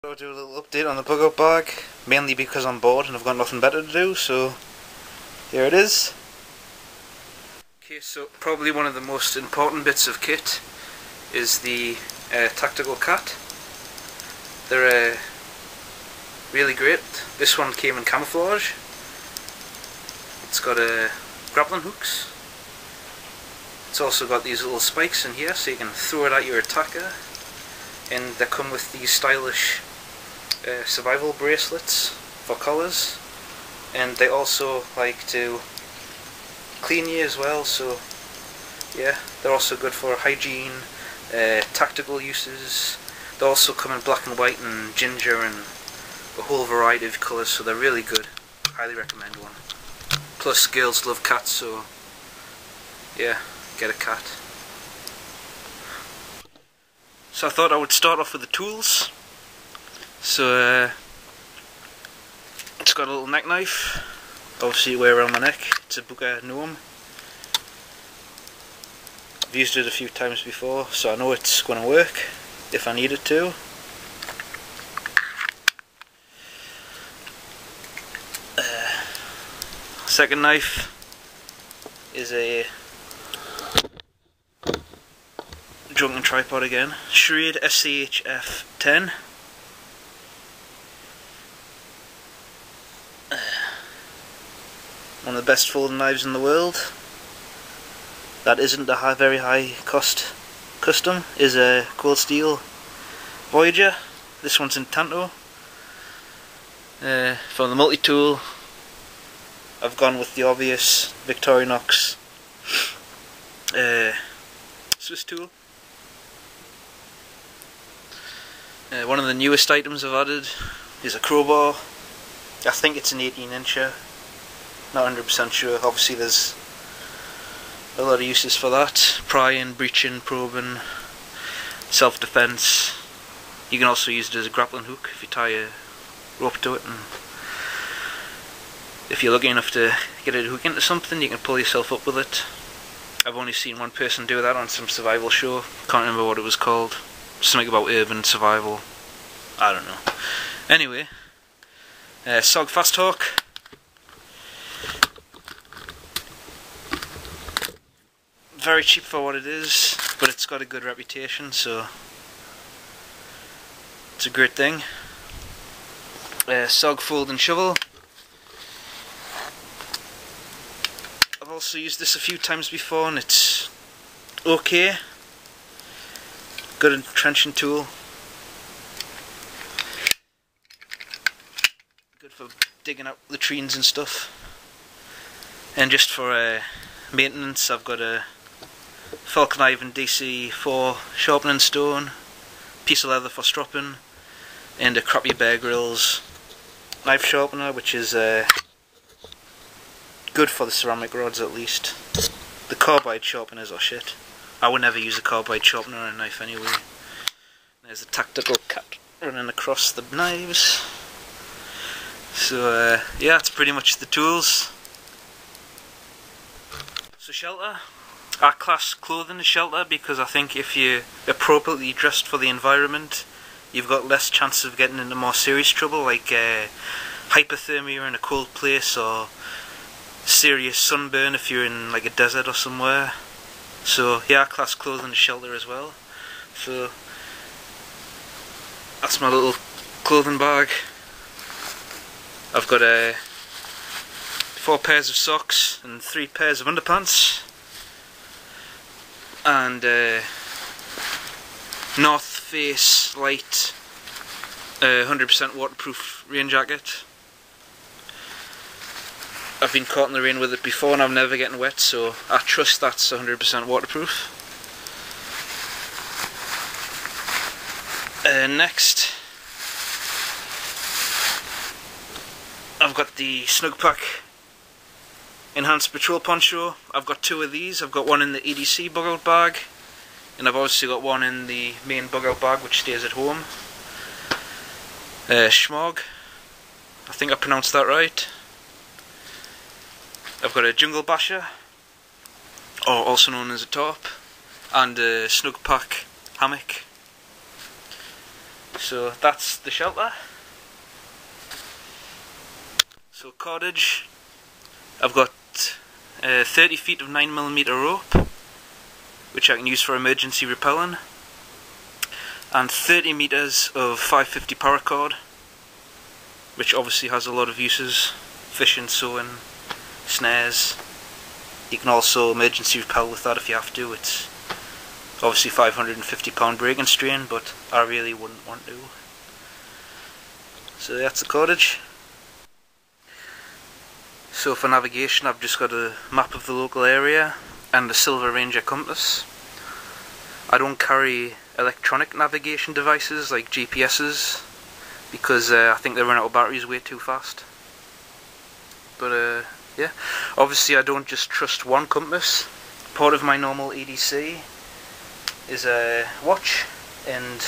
I'll do a little update on the bug out bag, mainly because I'm bored and I've got nothing better to do, so here it is. Okay, so probably one of the most important bits of kit is the tactical cat. They're really great. This one came in camouflage. It's got grappling hooks. It's also got these little spikes in here so you can throw it at your attacker, and they come with these stylish survival bracelets for collars, and they also like to clean you as well, so yeah, they're also good for hygiene, tactical uses. They also come in black and white and ginger and a whole variety of colours, so they're really good. Highly recommend one. Plus girls love cats, so yeah, get a cat. So I thought I would start off with the tools. So it's got a little neck knife, obviously you wear around my neck. It's a Buka Gnome. I've used it a few times before, so I know it's going to work if I need it to. Second knife is a drunken tripod again, Schrade SCHF 10. One of the best folding knives in the world. That isn't a very high cost custom, is a Cold Steel Voyager. This one's in Tanto. For the multi-tool, I've gone with the obvious Victorinox Swiss tool. One of the newest items I've added is a crowbar. I think it's an 18-incher. Not 100% sure. Obviously there's a lot of uses for that. Prying, breaching, probing, self-defense. You can also use it as a grappling hook if you tie a rope to it, and if you're lucky enough to get a hook into something, you can pull yourself up with it. I've only seen one person do that on some survival show. Can't remember what it was called. Something about urban survival. I don't know. Anyway, SOG Fast Hawk. Very cheap for what it is, but it's got a good reputation, so it's a great thing. SOG Fold and Shovel. I've also used this a few times before and it's okay. Good entrenching tool. Good for digging up latrines and stuff. And just for maintenance, I've got a Falcon Ivan DC4 sharpening stone, piece of leather for stropping, and a crappy Bear Grylls knife sharpener, which is good for the ceramic rods at least. The carbide sharpeners are shit. I would never use a carbide sharpener on a knife anyway. There's a tactical cat running across the knives. So yeah, that's pretty much the tools. So shelter. I class clothing as shelter because I think if you're appropriately dressed for the environment, you've got less chance of getting into more serious trouble, like hypothermia in a cold place, or serious sunburn if you're in like a desert or somewhere. So yeah, I class clothing as shelter as well. So that's my little clothing bag. I've got 4 pairs of socks and 3 pairs of underpants, and North Face light 100% waterproof rain jacket. I've been caught in the rain with it before and I'm never getting wet, so I trust that's 100% waterproof. Next, I've got the Snugpak Enhanced Patrol Poncho. I've got 2 of these. I've got one in the EDC bug out bag, and I've also got one in the main bug out bag which stays at home. Schmog, I think I pronounced that right. I've got a Jungle Basher, or also known as a tarp, and a Snugpak hammock. So that's the shelter. So cordage, I've got 30 feet of 9mm rope, which I can use for emergency rappelling, and 30 meters of 550 paracord, which obviously has a lot of uses: fishing, sewing, snares. You can also emergency rappel with that if you have to. It's obviously 550 pound breaking strain, but I really wouldn't want to. So that's the cordage. So for navigation, I've just got a map of the local area and a Silver Ranger compass. I don't carry electronic navigation devices like GPS's because I think they run out of batteries way too fast. But yeah, obviously I don't just trust one compass. Part of my normal EDC is a watch, and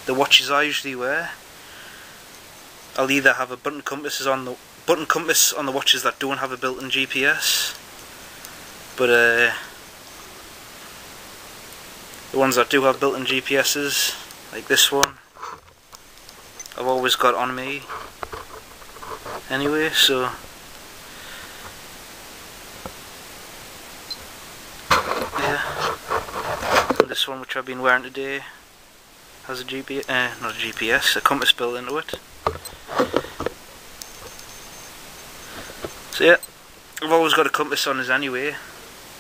the watches I usually wear, I'll either have a button compass on the watches that don't have a built-in GPS, but the ones that do have built-in GPS's, like this one, I've always got on me anyway. So yeah, and this one, which I've been wearing today, has a not a GPS, a compass built into it. So yeah, I've always got a compass on us anyway,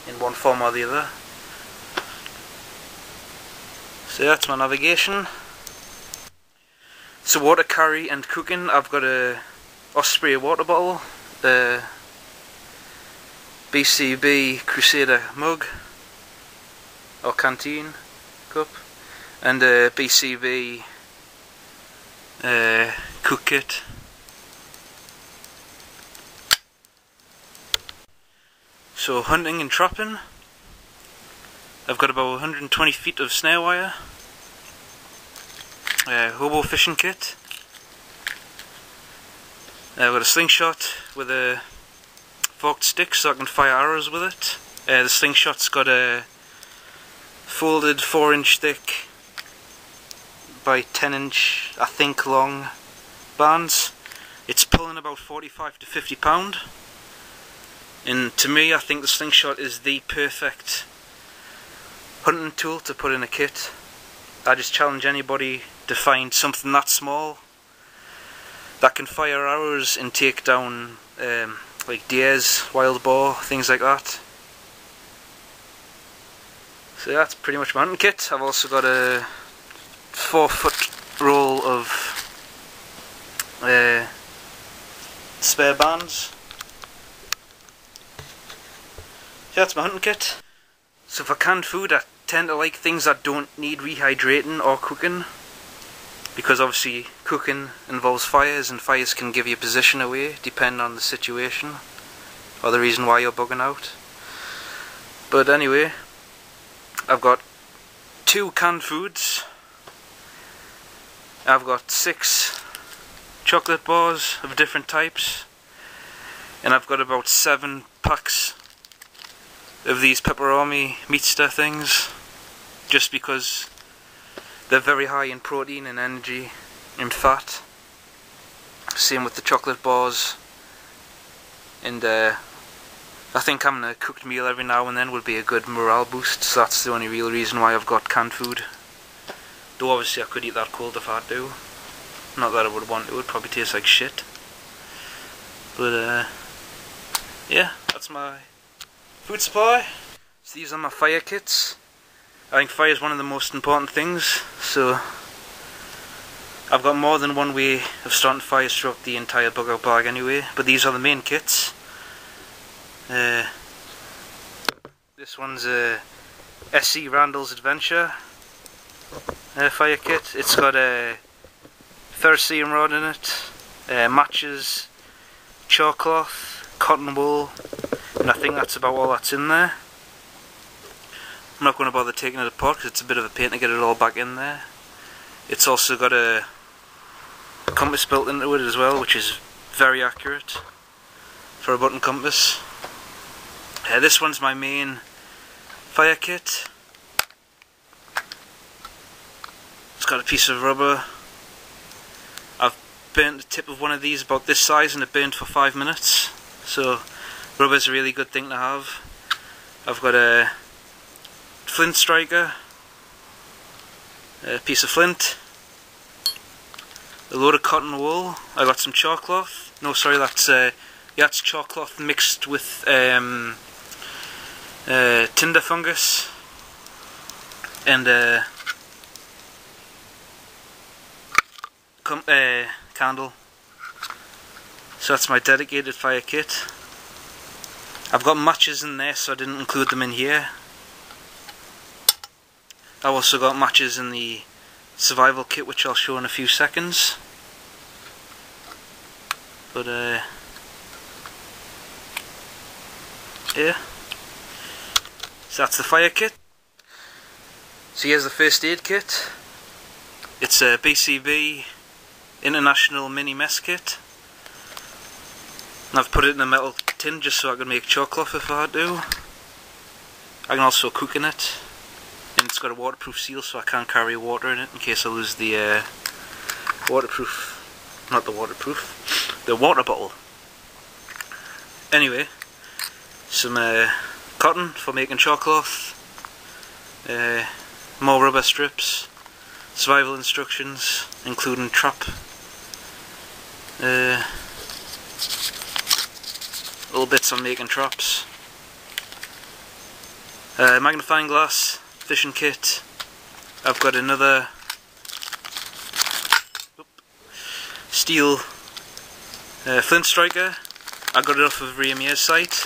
in one form or the other. So that's my navigation. So water carry and cooking, I've got a Osprey water bottle, the BCB Crusader mug or canteen cup, and a BCB cook kit. So hunting and trapping, I've got about 120 feet of snare wire, hobo fishing kit, I've got a slingshot with a forked stick so I can fire arrows with it. The slingshot's got a folded 4-inch thick by 10-inch, I think, long bands. It's pulling about 45 to 50 pound. And to me, I think the slingshot is the perfect hunting tool to put in a kit. I just challenge anybody to find something that small that can fire arrows and take down like deers, wild boar, things like that. So that's pretty much my hunting kit. I've also got a 4-foot roll of spare bands. So that's my hunting kit. So for canned food, I tend to like things that don't need rehydrating or cooking, because obviously cooking involves fires, and fires can give you position away depending on the situation or the reason why you're bugging out. But anyway, I've got 2 canned foods. I've got 6 chocolate bars of different types, and I've got about 7 packs of these pepperoni meat stir things, just because they're very high in protein and energy and fat. Same with the chocolate bars, and I think having a cooked meal every now and then would be a good morale boost, so that's the only real reason why I've got canned food. Though obviously I could eat that cold if I had to. Not that I would want to, it would probably taste like shit. But yeah, that's my food supply. So these are my fire kits. I think fire is one of the most important things, so I've got more than one way of starting fires throughout the entire bug out bag anyway, but these are the main kits. This one's a SC Randall's Adventure fire kit. It's got a ferrocerium rod in it, matches, chalk cloth, cotton wool, and I think that's about all that's in there. I'm not going to bother taking it apart because it's a bit of a pain to get it all back in there. It's also got a compass built into it as well, which is very accurate for a button compass. This one's my main fire kit. It's got a piece of rubber I've burnt the tip of one of these about this size and it burnt for 5 minutes. So rubber's a really good thing to have. I've got a flint striker, a piece of flint, a load of cotton wool. I got some chalk cloth. No, sorry, that's chalk cloth mixed with tinder fungus and candle. So that's my dedicated fire kit. I've got matches in there, so I didn't include them in here. I've also got matches in the survival kit, which I'll show in a few seconds. But yeah, so that's the fire kit. So here's the first aid kit. It's a BCB International Mini Mess Kit, and I've put it in a metal tin just so I can make chalk cloth if I had to. I can also cook in it, and it's got a waterproof seal so I can't carry water in it in case I lose the the water bottle. Anyway, some cotton for making chalk cloth, more rubber strips, survival instructions including trap, little bits on making traps, magnifying glass, fishing kit. I've got another steel flint striker. I got it off of Raymir's site.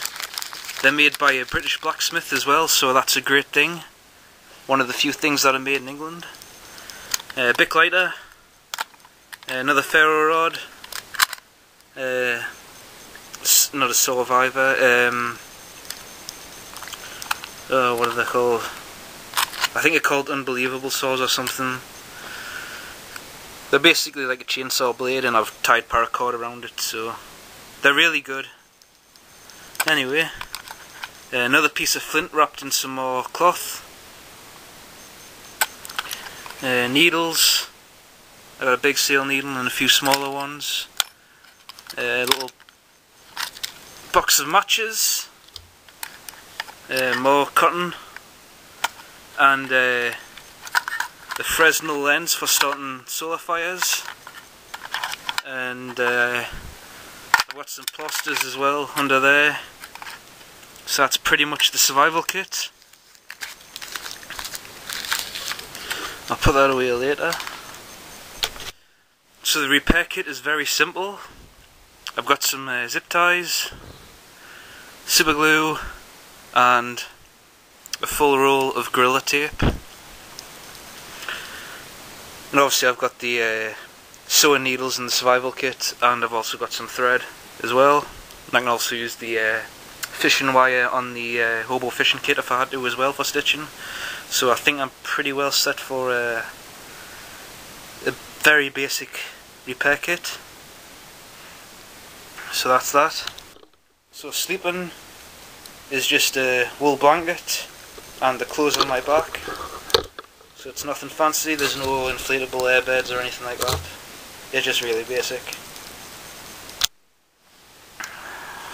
They're made by a British blacksmith as well, so that's a great thing. One of the few things that are made in England. Bic lighter, another ferro rod, not a survivor, what are they called? I think they're called unbelievable saws or something. They're basically like a chainsaw blade, and I've tied paracord around it, so they're really good. Anyway, another piece of flint wrapped in some more cloth. Needles. I got a big sail needle and a few smaller ones. A little box of matches. More cotton. And the Fresnel lens for starting solar fires. And I've got some plasters as well under there. So that's pretty much the survival kit. I'll put that away later. So the repair kit is very simple. I've got some zip ties, super glue, and a full roll of Gorilla Tape. And obviously I've got the sewing needles in the survival kit, and I've also got some thread as well. And I can also use the fishing wire on the hobo fishing kit if I had to as well for stitching. So I think I'm pretty well set for a very basic repair kit. So that's that. So sleeping is just a wool blanket and the clothes on my back. So it's nothing fancy, there's no inflatable airbeds or anything like that. It's just really basic.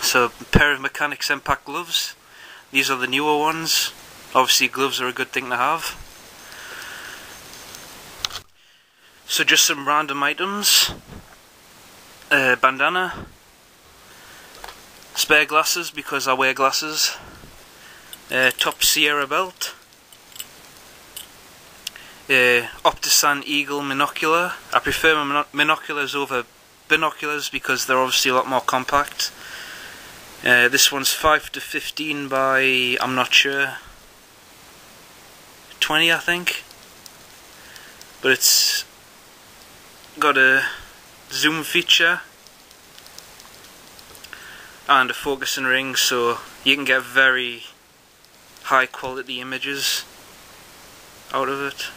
So a pair of Mechanics Impact gloves. These are the newer ones. Obviously gloves are a good thing to have. So just some random items. Bandana. Spare glasses because I wear glasses. Top Sierra belt. Optisan Eagle monocular. I prefer monoculars over binoculars because they're obviously a lot more compact. This one's 5 to 15 by, I'm not sure, 20 I think. But it's got a zoom feature and a focusing ring, so you can get very high quality images out of it.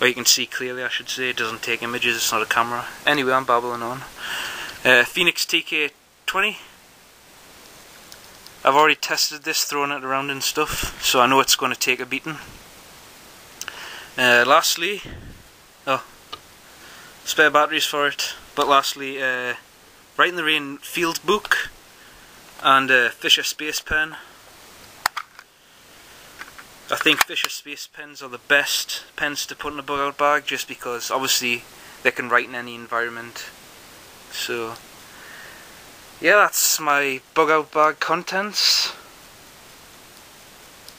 Or you can see clearly, I should say. It doesn't take images, it's not a camera. Anyway, I'm babbling on. Phoenix TK20. I've already tested this, thrown it around and stuff, so I know it's going to take a beating. Lastly, spare batteries for it. But lastly, Right in the Rain field book and Fisher Space Pen. I think Fisher Space Pens are the best pens to put in a bug out bag, just because obviously they can write in any environment. So yeah, that's my bug out bag contents.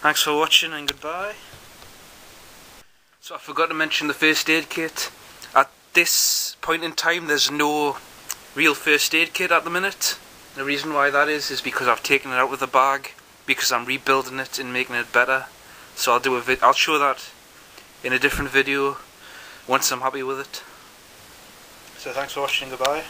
Thanks for watching and goodbye. So I forgot to mention the first aid kit. At this point in time there's no real first aid kit at the minute. The reason why that is because I've taken it out of the bag, because I'm rebuilding it and making it better. So I'll show that in a different video once I'm happy with it. So thanks for watching, goodbye.